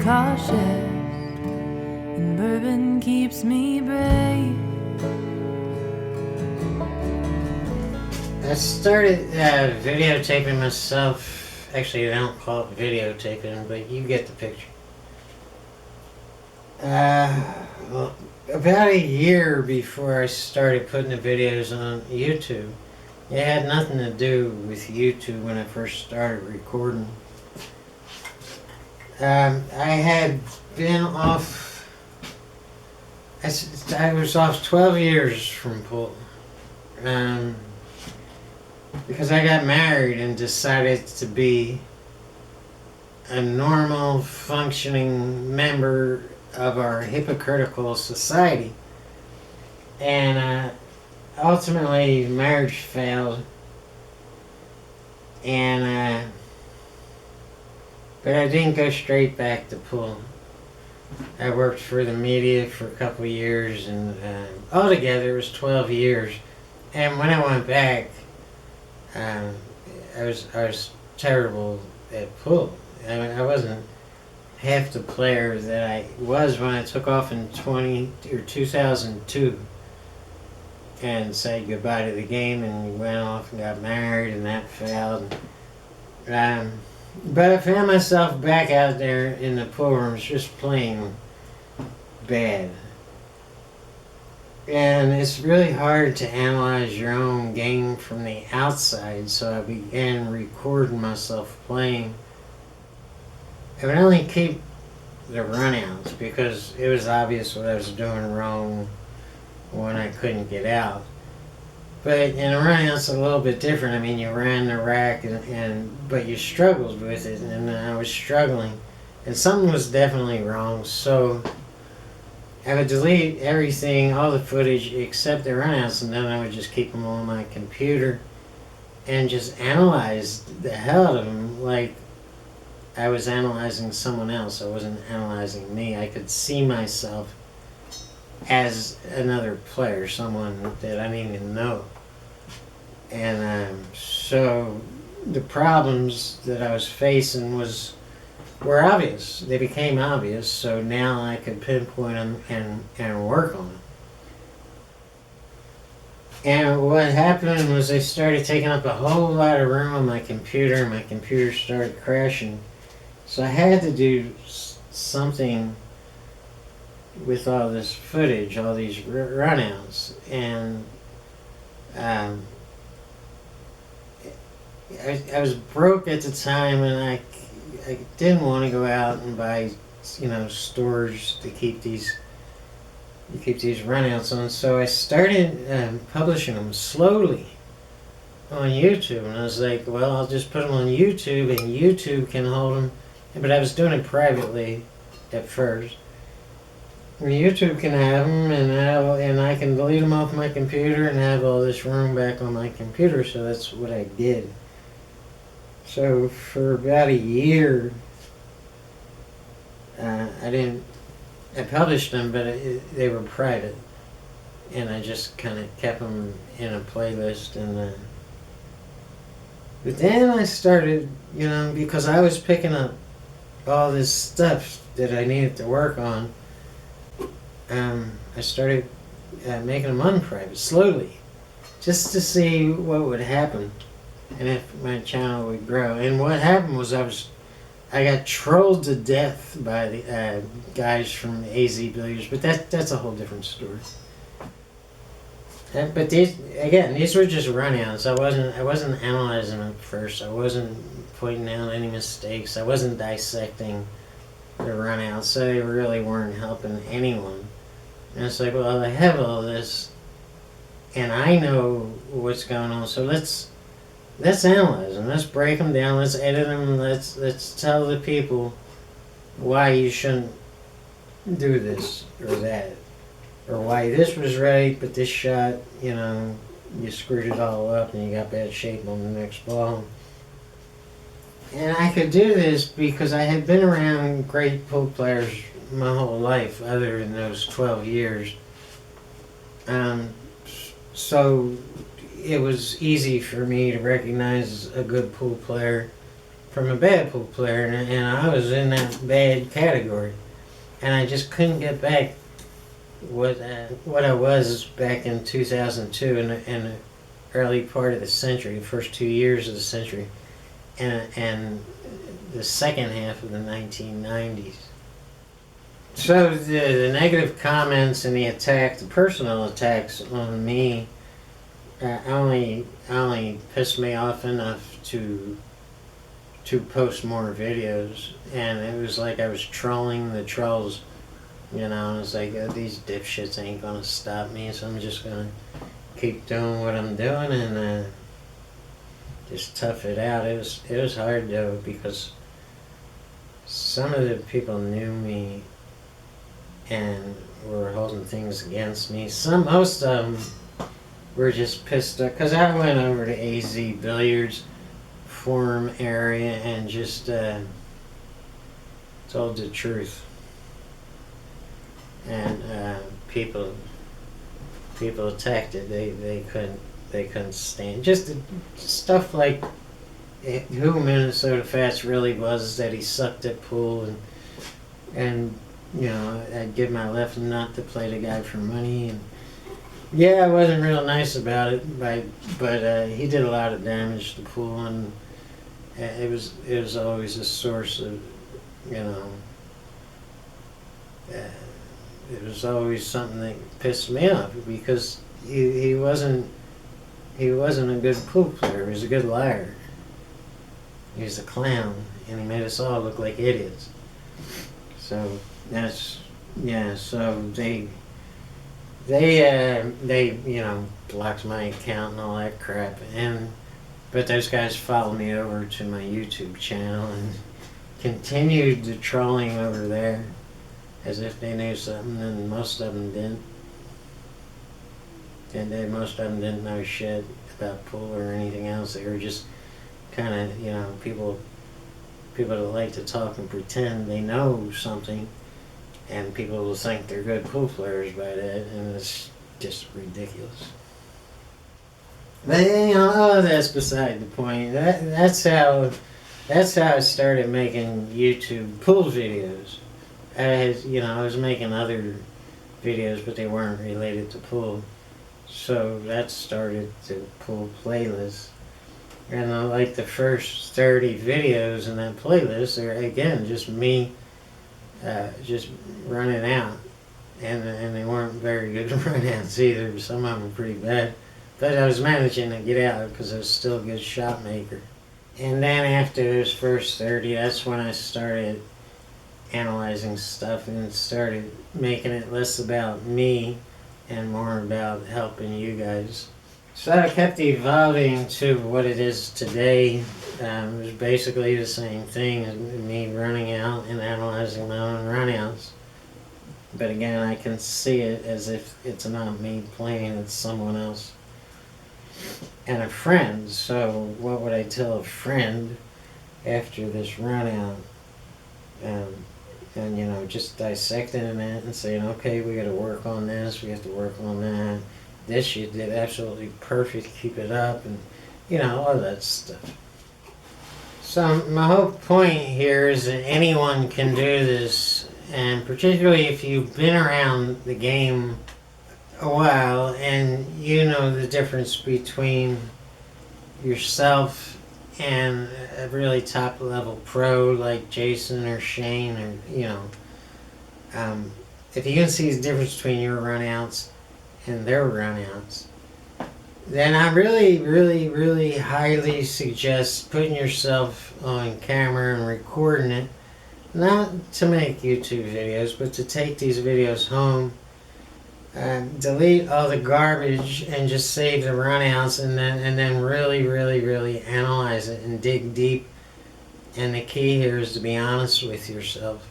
cautious, and bourbon keeps me brave. I started videotaping myself. Actually, I don't call it videotaping, but you get the picture. Well, about a year before I started putting the videos on YouTube. It had nothing to do with YouTube when I first started recording. I had been off, I was off 12 years from pool. Because I got married and decided to be a normal, functioning member of our hypocritical society. And ultimately, marriage failed. And but I didn't go straight back to pool. I worked for the media for a couple of years, and altogether it was 12 years. And when I went back, I was terrible at pool. I wasn't half the player that I was when I took off in 2002 and said goodbye to the game and went off and got married, and that failed. But I found myself back out there in the pool rooms just playing bad. And it's really hard to analyze your own game from the outside, so I began recording myself playing. I would only keep the runouts because it was obvious what I was doing wrong when I couldn't get out. But in the runouts, a little bit different. I mean, you ran the rack, but you struggled with it, and I was struggling. And something was definitely wrong, so I would delete everything, all the footage except the runouts, and then I would just keep them on my computer and just analyze the hell out of them like I was analyzing someone else. I wasn't analyzing me. I could see myself as another player, someone that I didn't even know. And so the problems that I was facing were obvious. They became obvious, so now I could pinpoint them and work on them. And what happened was they started taking up a whole lot of room on my computer, and my computer started crashing. So I had to do something with all this footage, all these runouts, and I was broke at the time, and I didn't want to go out and buy, storage to keep these runouts on. So I started publishing them slowly on YouTube, and I was like, well, I'll just put them on YouTube, and YouTube can hold them. But I was doing it privately at first. And YouTube can have them, and I can delete them off my computer and have all this room back on my computer. So that's what I did. So for about a year, I published them, but they were private, and I just kind of kept them in a playlist. And but then I started, because I was picking up all this stuff that I needed to work on, I started making them unprivate slowly, just to see what would happen and if my channel would grow. And what happened was I got trolled to death by the guys from AZ Billiards, but that's a whole different story. But these were just runouts. I wasn't analyzing them first. I wasn't pointing out any mistakes. I wasn't dissecting the runouts, so they really weren't helping anyone. And it's like, well, I have all this, and I know what's going on. So let's analyze them. Let's break them down. Let's edit them. Let's tell the people why you shouldn't do this or that, or why this was right, but this shot, you screwed it all up and you got bad shape on the next ball. And I could do this because I had been around great pool players my whole life, other than those 12 years. So it was easy for me to recognize a good pool player from a bad pool player, and I was in that bad category, and I just couldn't get back what I was back in 2002 in the early part of the century, the first 2 years of the century, and the second half of the 1990s. So the negative comments and the personal attacks on me, only pissed me off enough to post more videos, and it was like I was trolling the trolls, and it's like, these dipshits ain't gonna stop me, so I'm just gonna keep doing what I'm doing and just tough it out. It was hard though, because some of the people knew me and were holding things against me. Most of them were just pissed off because I went over to AZ Billiards forum area and just told the truth, and people attacked it. They couldn't stand just stuff like who Minnesota Fats really was, that he sucked at pool, and I'd give my left nut to play the guy for money, and yeah, I wasn't real nice about it, but he did a lot of damage to pool, and it was always a source of, it was always something that pissed me off, because he wasn't a good pool player. He was a good liar. He was a clown, and he made us all look like idiots. So so they blocked my account and all that crap, but those guys followed me over to my YouTube channel and continued the trolling over there as if they knew something, and most of them didn't. And most of them didn't know shit about pool or anything else. They were just kind of, people that like to talk and pretend they know something, and people will think they're good pool players by that, and it's just ridiculous. But that's beside the point. That's how I started making YouTube pool videos. I was making other videos, but they weren't related to pool. So that started the pool playlist. And like the first 30 videos in that playlist are, again, just me just running out. And they weren't very good runouts either. Some of them were pretty bad. But I was managing to get out because I was still a good shot maker. And then after those first 30, that's when I started analyzing stuff and started making it less about me and more about helping you guys. So I kept evolving to what it is today. It was basically the same thing as me running out and analyzing my own runouts. But again, I can see it as if it's not me playing, it's someone else. And a friend. So what would I tell a friend after this run out? And just dissecting it and saying, okay, we got to work on this, we have to work on that. This you did absolutely perfect, keep it up, and all that stuff. So my whole point here is that anyone can do this, and particularly if you've been around the game a while and you know the difference between yourself and a really top level pro like Jason or Shane, or if you can see the difference between your runouts and their runouts, then I really, really, really highly suggest putting yourself on camera and recording it, not to make YouTube videos, but to take these videos home, delete all the garbage and just save the runouts, and then really, really, really analyze it and dig deep. And the key here is to be honest with yourself,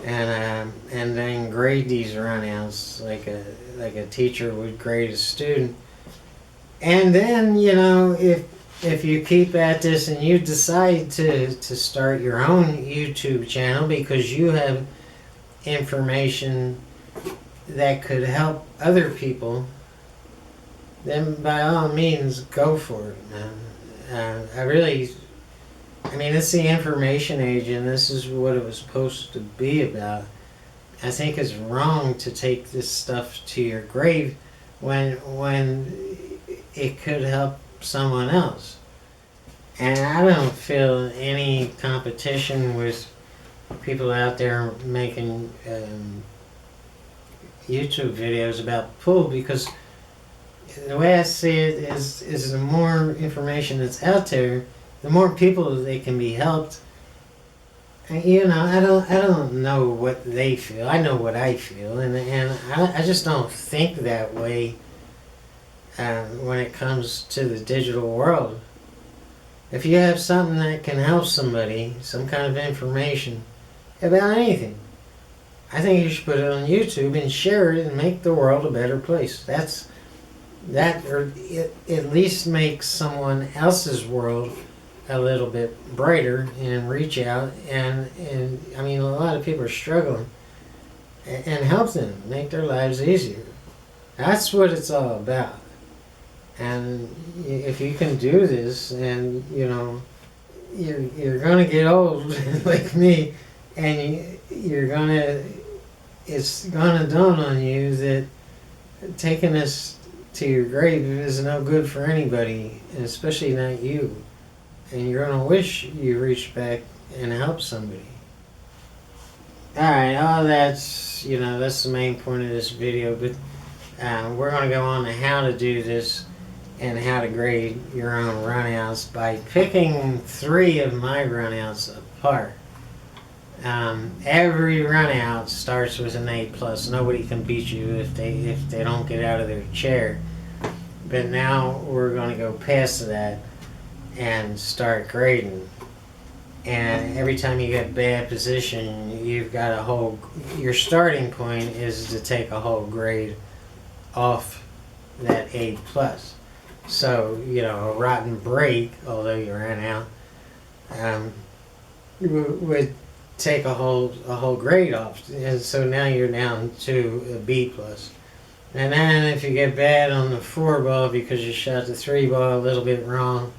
and then grade these runouts like a teacher would grade a student. And then if you keep at this and you decide to start your own YouTube channel because you have information that could help other people, then by all means go for it, man. I really I mean, it's the information age, and this is what it was supposed to be about. I think it's wrong to take this stuff to your grave when it could help someone else. And I don't feel any competition with people out there making YouTube videos about pool, because the way I see it is the more information that's out there, the more people they can be helped. And, you know, I don't know what they feel. I know what I feel, and I just don't think that way when it comes to the digital world. If you have something that can help somebody, some kind of information about anything, I think you should put it on YouTube and share it and make the world a better place. Or it at least makes someone else's world a little bit brighter, and reach out and I mean, a lot of people are struggling, and help them make their lives easier. That's what it's all about. And if you can do this, and you know, you're gonna get old like me, and you're gonna it's gonna dawn on you that taking this to your grave is no good for anybody, and especially not you. And you're gonna wish you reached back and helped somebody. Alright, all that's, you know, that's the main point of this video, but we're gonna go on to how to do this and how to grade your own runouts by picking 3 of my runouts apart. Every runout starts with an A+. Nobody can beat you if they don't get out of their chair. But now we're going to go past that and start grading. And every time you get bad position, you've got a whole. Your starting point is to take a whole grade off that A+. So, you know, a rotten break, although you ran out, would take a whole grade off, and so now you're down to a B+. And then if you get bad on the 4 ball because you shot the 3 ball a little bit wrong,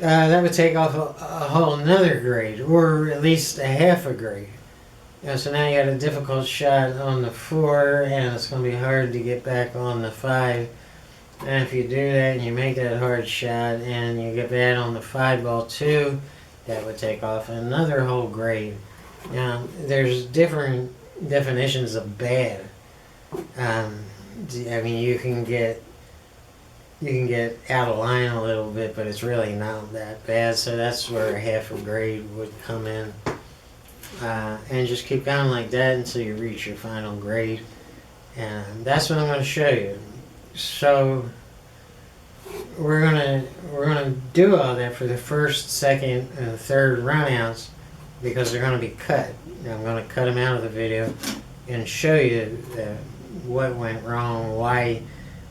that would take off a whole another grade, or at least a half a grade. So now you got a difficult shot on the 4, and it's going to be hard to get back on the 5. And if you do that and you make that hard shot and you get bad on the 5 ball too, that would take off another whole grade. Now, there's different definitions of bad. I mean, you can get out of line a little bit, but it's really not that bad. So that's where half a grade would come in. And just keep going like that until you reach your final grade. And that's what I'm going to show you. So we're gonna do all that for the first, second, and third runouts, because they're gonna be cut. I'm gonna cut them out of the video and show you what went wrong, why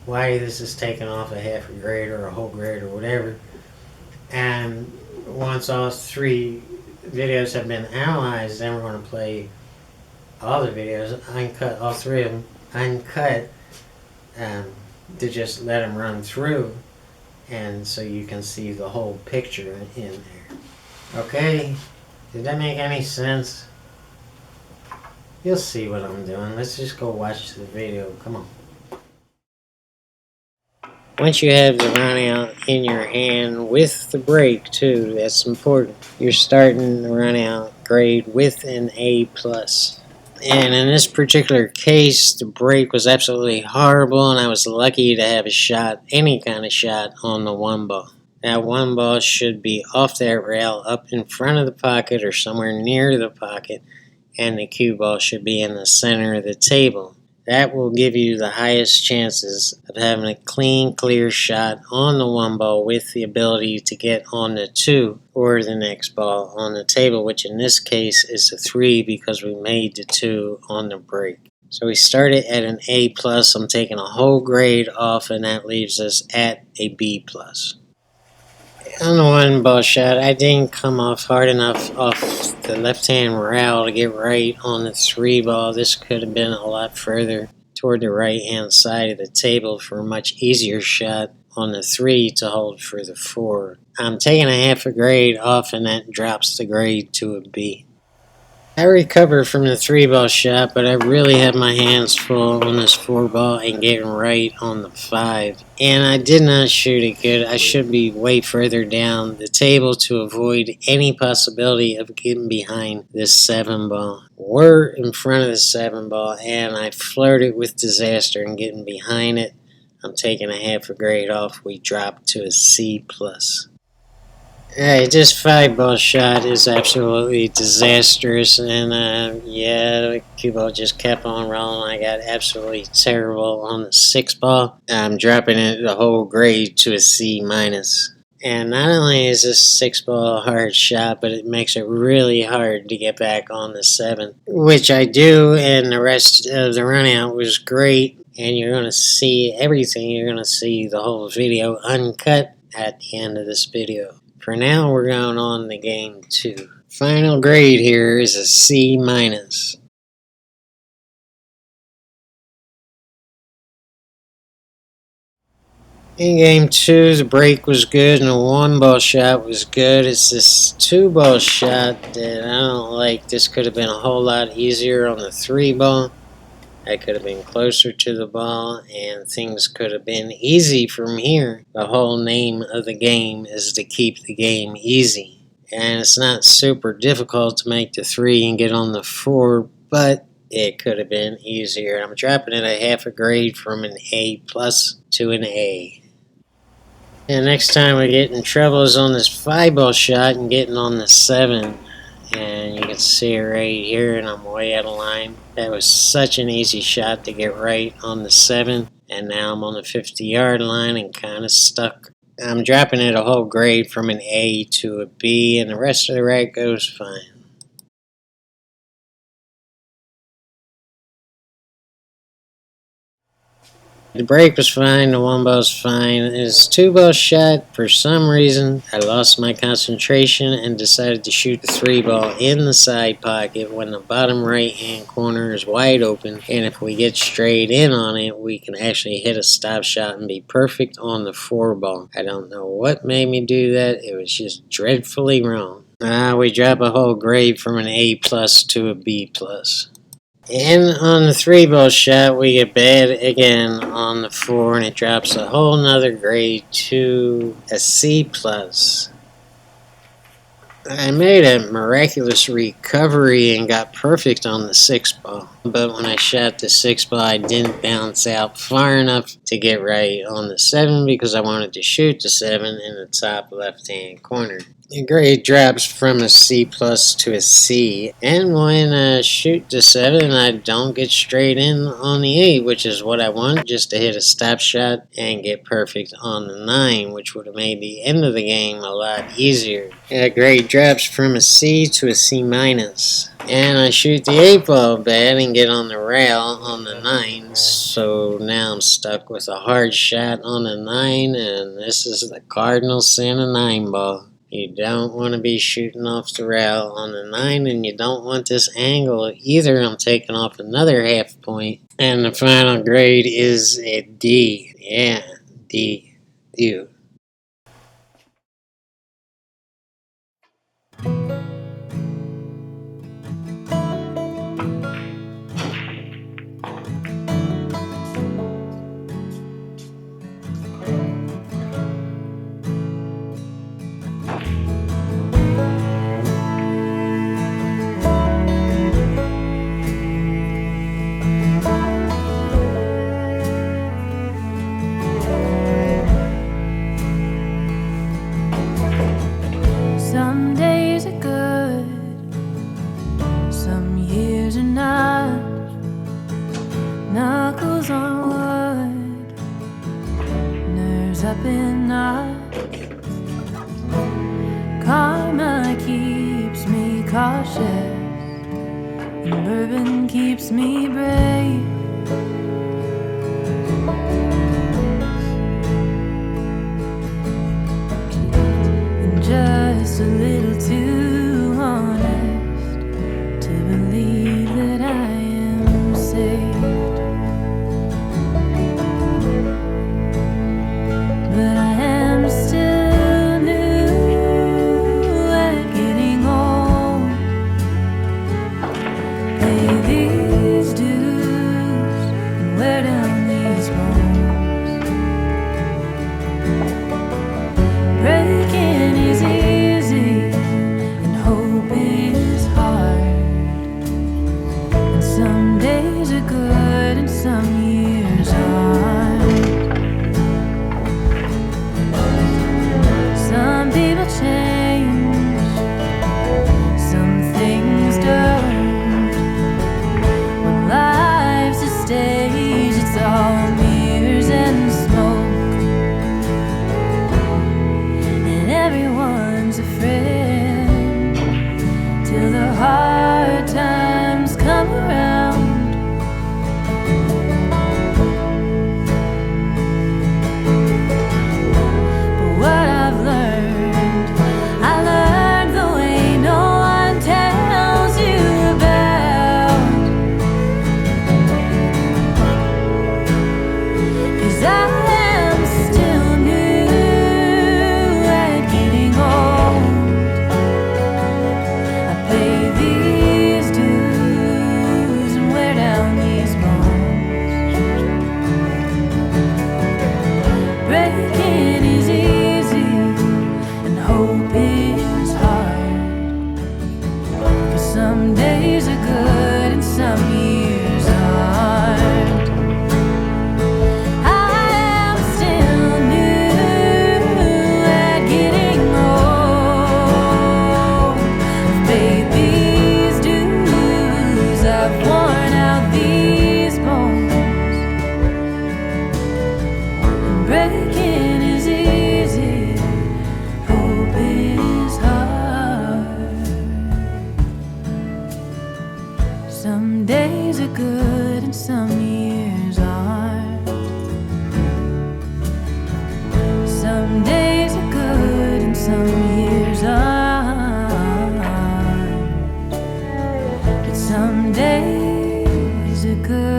this is taking off a half a grade or a whole grade or whatever. And once all 3 videos have been analyzed, then we're going to play all the videos, uncut, all 3 of them, uncut, to just let them run through, and so you can see the whole picture in there. Okay? Did that make any sense? You'll see what I'm doing. Let's just go watch the video. Come on. Once you have the runout in your hand with the break too, that's important. You're starting the runout grade with an A+. And in this particular case, the break was absolutely horrible, and I was lucky to have a shot, any kind of shot, on the 1 ball. That 1 ball should be off that rail, up in front of the pocket or somewhere near the pocket, and the cue ball should be in the center of the table. That will give you the highest chances of having a clean, clear shot on the 1 ball with the ability to get on the 2 or the next ball on the table, which in this case is a 3 because we made the 2 on the break. So we started at an A+. I'm taking a whole grade off, and that leaves us at a B+. On the 1 ball shot, I didn't come off hard enough off the left-hand rail to get right on the 3 ball. This could have been a lot further toward the right-hand side of the table for a much easier shot on the 3 to hold for the 4. I'm taking a half a grade off, and that drops the grade to a B. I recovered from the 3-ball shot, but I really had my hands full on this 4-ball and getting right on the 5. And I did not shoot it good. I should be way further down the table to avoid any possibility of getting behind this 7-ball. We're in front of the 7-ball, and I flirted with disaster and getting behind it. I'm taking a half a grade off. We dropped to a C+. Hey, this 5-ball shot is absolutely disastrous, and yeah, the cue ball just kept on rolling. I got absolutely terrible on the 6-ball. I'm dropping it the whole grade to a C minus. And not only is this 6-ball a hard shot, but it makes it really hard to get back on the 7, which I do, and the rest of the run out was great. And you're going to see everything. You're going to see the whole video uncut at the end of this video. For now, we're going on to game 2. Final grade here is a C minus. In game 2, the break was good and the 1-ball shot was good. It's this 2-ball shot that I don't like. This could have been a whole lot easier on the 3-ball. I could have been closer to the ball, and things could have been easy from here. The whole name of the game is to keep the game easy. And it's not super difficult to make the 3 and get on the 4, but it could have been easier. I'm dropping it a half a grade from an A plus to an A. And next time I get in trouble is on this 5-ball shot and getting on the 7. And you can see it right here, and I'm way out of line. That was such an easy shot to get right on the 7, and now I'm on the 50-yard line and kind of stuck. I'm dropping it a whole grade from an A to a B, and the rest of the rack goes fine. The break was fine, the 1-ball's fine. This 2-ball shot, for some reason, I lost my concentration and decided to shoot the 3-ball in the side pocket when the bottom right-hand corner is wide open. And if we get straight in on it, we can actually hit a stop shot and be perfect on the 4-ball. I don't know what made me do that. It was just dreadfully wrong. We drop a whole grade from an A plus to a B plus. And on the 3-ball shot, we get bad again on the 4, and it drops a whole nother grade to a C+. I made a miraculous recovery and got perfect on the 6-ball. But when I shot the 6-ball, I didn't bounce out far enough to get right on the 7 because I wanted to shoot the 7 in the top left-hand corner. The grade drops from a C plus to a C, and when I shoot the 7, I don't get straight in on the 8, which is what I want, just to hit a stop shot and get perfect on the 9, which would have made the end of the game a lot easier. The grade drops from a C to a C minus, and I shoot the 8-ball bad and get on the rail on the 9, so now I'm stuck with a hard shot on the 9, and this is the cardinal sin of 9-ball. You don't want to be shooting off the rail on the 9, and you don't want this angle either. I'm taking off another half point, and the final grade is a D. Yeah, D. D. Some days are good, some years are not. Knuckles on wood, nerves up in knots. Karma keeps me cautious, and bourbon keeps me brave. And just a little too honest to believe that I am saved. But I am still new. hard times come around, but what I've learned, I learned the way no one tells you about. 'Cause I am still new at getting old. I pay these dues and wear down these bones. Breaking is easy and hope is hard. 'Cause some days are good and some years aren't. I am still new at getting old. I've paid these dues, I've worn out these bones. And breaking is easy, hope is hard. Some days are good and some years aren't. Some days are good and some years aren't. But some days are good.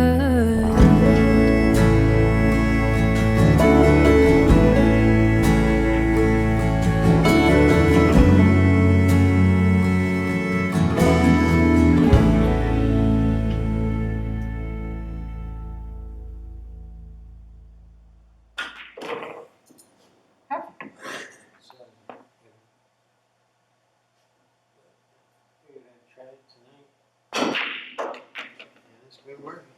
So, figured I'd try it tonight. And it's been working.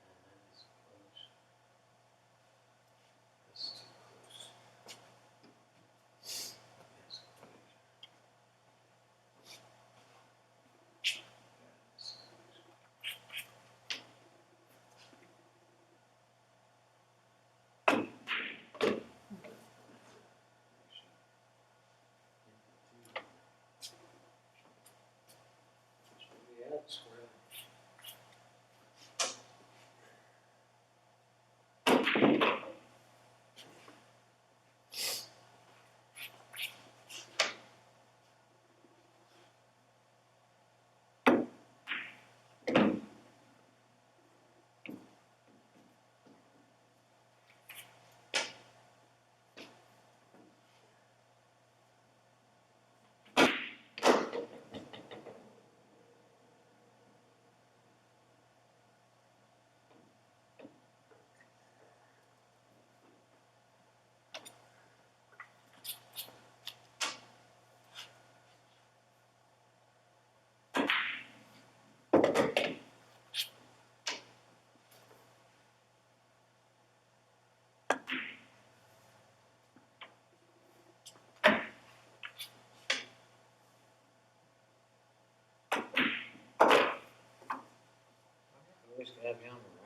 And that is close. That's too close. That's close. That's close. Yeah, square. Always gotta be on the